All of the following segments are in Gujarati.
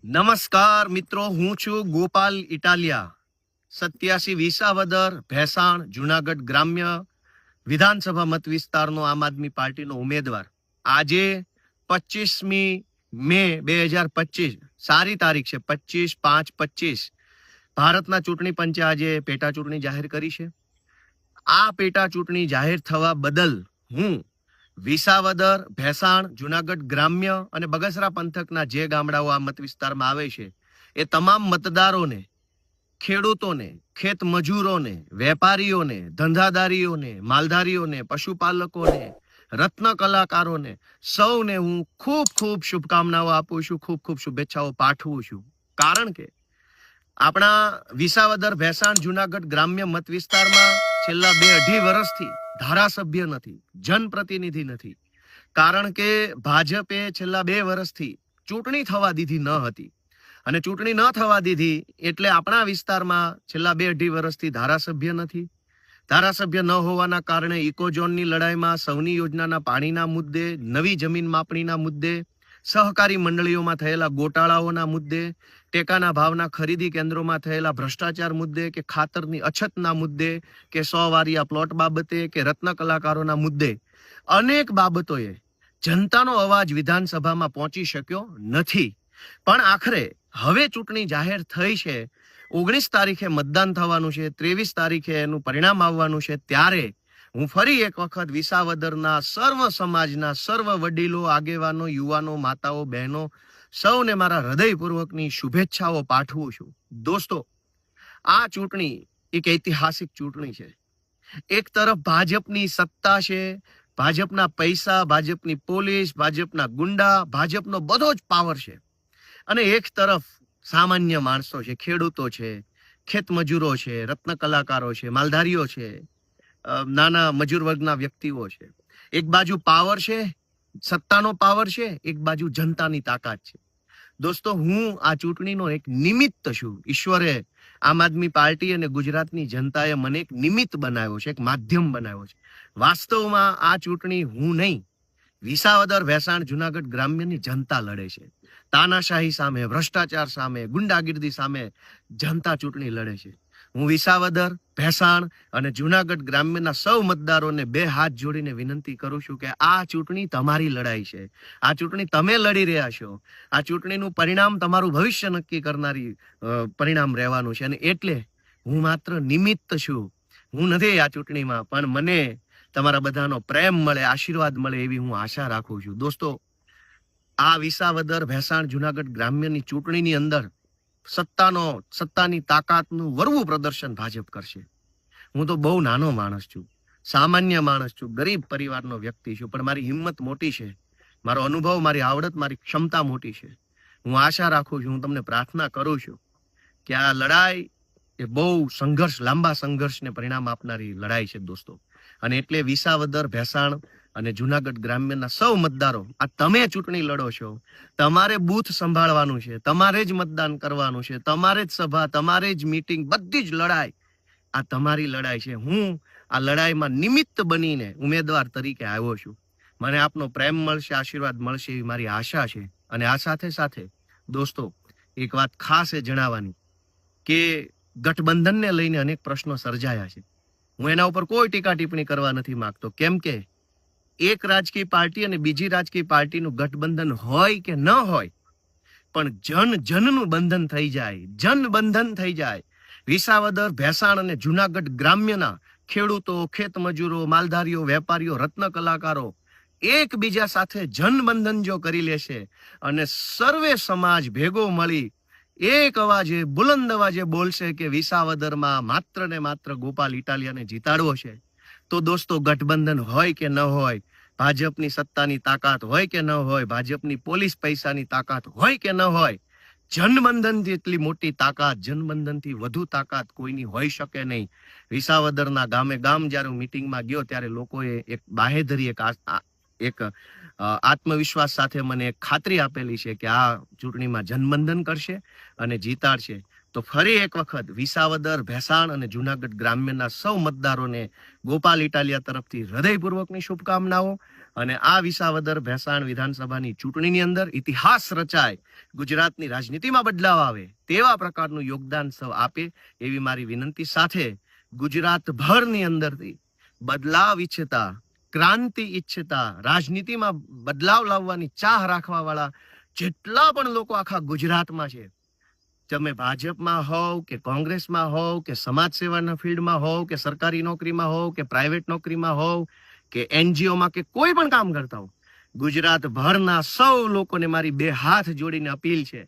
નમસ્કાર મિત્રો, હું છું ગોપાલ ઇટાલિયા. 87 વિસાવદર ભેસાણ જુનાગઢ ગ્રામ્ય વિધાનસભા મત વિસ્તારનો આમ આદમી પાર્ટીનો ઉમેદવાર. આજે 25મી મે 2025 સારી તારીખ છે. 25/5/25 ભારતના ચૂંટણી પંચે આજે પેટા ચૂંટણી જાહેર કરી છે. આ પેટા ચૂંટણી જાહેર થવા બદલ હું વિસાવદર ભેસાણ જુનાગઢ ગ્રામ્ય અને બગસરા પંથકના જે ગામડાઓ આ મત વિસ્તારમાં આવે છે એ તમામ મતદારોને, ખેડૂતોને, ખેત મજૂરોને, વેપારીઓને, ધંધાદારીઓને, માલધારીઓને, પશુપાલકોને, રત્ન કલાકારોને સૌને હું ખૂબ ખૂબ શુભકામનાઓ આપું છું, ખૂબ ખૂબ શુભેચ્છાઓ પાઠવું છું. કારણ કે આપણા વિસાવદર ભેસાણ જુનાગઢ ગ્રામ્ય મત વિસ્તારમાં છેલ્લા 2-2.5 વર્ષથી ધારાસભ્ય નથી, જનપ્રતિનિધિ નથી. કારણ કે ભાજપે છેલ્લા 2 વર્ષથી ચૂંટણી થવા દીધી ન હતી અને ચૂંટણી ન થવા દીધી એટલે આપણા વિસ્તારમાં છેલ્લા 2-2.5 વર્ષથી ધારાસભ્ય નથી. ધારાસભ્ય ન હોવાના કારણે ઇકોઝોનની લડાઈમાં, સૌની યોજનાના પાણીના મુદ્દે, નવી જમીન માપણીના મુદ્દે, સહકારી મંડળીઓમાં થયેલા ગોટાળાઓના મુદ્દે, ટેકાના ભાવના ખરીદી કેન્દ્રોમાં થયેલા ભ્રષ્ટાચાર મુદ્દે, કે ખાતરની અછતના મુદ્દે, કે 100 વારિયા પ્લોટ બાબતે, કે રત્ન કલાકારોના મુદ્દે અનેક બાબતોએ જનતાનો અવાજ વિધાનસભામાં પહોંચી શક્યો નથી. પણ આખરે હવે ચૂંટણી જાહેર થઈ છે, 19 તારીખે મતદાન થવાનું છે, 23 તારીખે એનું પરિણામ આવવાનું છે. ત્યારે હું ફરી એક વખત વિસાવદરના સર્વ સમાજના સર્વ વડીલો, આગેવાનો, યુવાનો, માતાઓ, બહેનો સૌને મારા હૃદયપૂર્વકની શુભેચ્છાઓ પાઠવું છું. દોસ્તો, આ ચૂંટણી એક ઐતિહાસિક ચૂંટણી છે. એક તરફ ભાજપની સત્તા છે, ભાજપના પૈસા, ભાજપની પોલીસ, ભાજપના ગુંડા, ભાજપનો બધો જ પાવર છે. અને એક તરફ સામાન્ય માણસો છે, ખેડૂતો છે, ખેત મજૂરો છે, રત્ન કલાકારો છે, માલધારીઓ છે, નાના મજૂર વર્ગના વ્યક્તિઓ છે. એક બાજુ પાવર છે, સત્તાનો પાવર છે, એક બાજુ જનતાની તાકાત છે. દોસ્તો, હું આ ચૂંટણીનો એક નિમિત્ત છું. ઈશ્વરે, આમ આદમી પાર્ટી અને ગુજરાતની જનતાએ મને એક નિમિત્ત બનાવ્યો છે, એક માધ્યમ બનાવ્યો છે. વાસ્તવમાં આ ચૂંટણી હું નહીં, વિસાવદર ભેસાણ જુનાગઢ ગ્રામ્યની જનતા લડે છે. તાનાશાહી સામે, ભ્રષ્ટાચાર સામે, ગુંડાગીર્દી સામે જનતા ચૂંટણી લડે છે. હું વિસાવદર ભેસાણ અને જુનાગઢ ગ્રામ્યના સૌ મતદારોને 2 હાથ જોડીને વિનંતી કરું છું કે આ ચૂંટણી તમારી લડાઈ છે. આ ચૂંટણી તમે લડી રહ્યા છો. આ ચૂંટણીનું પરિણામ તમારું ભવિષ્ય નક્કી કરનારી પરિણામ રહેવાનું છે. અને એટલે હું માત્ર નિમિત્ત છું, હું નથી આ ચૂંટણીમાં, પણ મને તમારા બધાનો પ્રેમ મળે, આશીર્વાદ મળે એવી હું આશા રાખું છું. દોસ્તો, આ વિસાવદર ભેસાણ જુનાગઢ ગ્રામ્યની ચૂંટણીની અંદર સત્તાની તાકાતનું વરવું પ્રદર્શન ભાજપ કરશે. હું તો બહુ નાનો માણસ છું, સામાન્ય માણસ છું, ગરીબ પરિવારનો વ્યક્તિ છું, પણ મારી હિંમત મોટી છે, મારો અનુભવ, મારી આવડત, મારી ક્ષમતા મોટી છે. હું આશા રાખું છું, હું તમને પ્રાર્થના કરું છું કે આ લડાઈ એ બહુ સંઘર્ષ, લાંબા સંઘર્ષને પરિણામ આપનારી લડાઈ છે દોસ્તો. અને એટલે વિસાવદર ભેસાણ અને જુનાગઢ ગ્રામ્યના સૌ મતદારો, આ તમે ચૂંટણી લડો છો, તમારે બૂથ સંભાળવાનું છે, તમારે જ મતદાન કરવાનું છે, તમારે જ સભા, તમારે જ મીટિંગ, બધી જ લડાઈ આ તમારી લડાઈ છે. હું આ લડાઈમાં નિમિત્ત બનીને ઉમેદવાર તરીકે આવ્યો છું. મને આપનો પ્રેમ મળશે, આશીર્વાદ મળશે એવી મારી આશા છે. અને આ સાથે સાથે દોસ્તો, એક વાત ખાસ એ જણાવવાની કે ગઠબંધનને લઈને અનેક પ્રશ્નો સર્જાયા છે. હું એના ઉપર કોઈ ટીકા ટિપ્પણી કરવા નથી માંગતો, કેમ કે એક રાજકીય પાર્ટી અને બીજી રાજકીય પાર્ટીનું ગઠબંધન હોય કે ન હોય, પણ જનનું બંધન થઈ જાય, જનબંધન થઈ જાય. વિસાવદર ભેસાણ અને જુનાગઢ ગ્રામ્યના ખેડૂતો, ખેત મજૂરો, માલધારીઓ, વેપારીઓ, રત્ન કલાકારો એકબીજા સાથે જનબંધન જો કરી લેશે અને સર્વે સમાજ ભેગો મળી એક અવાજે, બુલંદ અવાજે બોલશે કે વિસાવદરમાં માત્ર ને માત્ર ગોપાલ ઇટાલિયાને જીતાડવો છે, તો દોસ્તો, ગઠબંધન હોય કે ન હોય, ભાજપની સત્તાની તાકાત હોય કે ન હોય, ભાજપની પોલીસ પૈસાની તાકાત હોય કે ન હોય, જનબંધનથી એટલી મોટી તાકાત, જનબંધનથી વધુ તાકાત કોઈની હોઈ શકે નહીં. વિસાવદરના ગામે ગામ જ્યારે હું મિટિંગમાં ગયો ત્યારે લોકોએ એક બાહેધરી, એક આત્મવિશ્વાસ સાથે મને એક ખાતરી આપેલી છે કે આ ચૂંટણીમાં જનબંધન કરશે અને જીતાડશે. તો ફરી એક વખત વિસાવદર ભેસાણ અને જુનાગઢ ગ્રામ્યના સૌ મતદારોને ગોપાલ ઇટાલિયા તરફથી હૃદયપૂર્વકની શુભકામનાઓ અને આ વિસાવદર ભેસાણ વિધાનસભાની ચૂંટણીની અંદર ઇતિહાસ રચાય, ગુજરાતની રાજનીતિમાં બદલાવ આવે તેવા પ્રકારનું યોગદાન સૌ આપે એવી મારી વિનંતી સાથે ગુજરાતભરની અંદરથી બદલાવ ઈચ્છતા, ક્રાંતિ ઈચ્છતા, રાજનીતિમાં બદલાવ લાવવાની ચાહ રાખવા વાળા જેટલા પણ લોકો આખા ગુજરાતમાં છે, તમે ભાજપમાં હોવ કે કોંગ્રેસમાં હોવ કે સમાજ સેવાના ફિલ્ડમાં હોવ કે સરકારી નોકરીમાં હોવ કે પ્રાઇવેટ નોકરીમાં હોવ કે એનજીઓમાં કે કોઈ પણ કામ કરતા હો, ગુજરાતભરના સૌ લોકોને મારી બે હાથ જોડીને અપીલ છે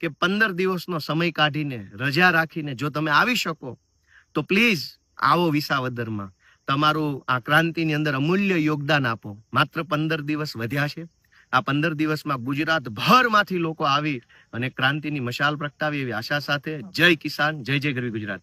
કે 15 દિવસનો સમય કાઢીને, રજા રાખીને જો તમે આવી શકો તો પ્લીઝ આવો વિસાવદરમાં, તમારું આ ક્રાંતિની અંદર અમૂલ્ય યોગદાન આપો. માત્ર 15 દિવસ વધ્યા છે. આ 15 દિવસમાં ગુજરાતભરમાંથી લોકો આવી અને ક્રાંતિની મશાલ પ્રગટાવી એવી આશા સાથે જય કિસાન, જય જય ગરવી ગુજરાત.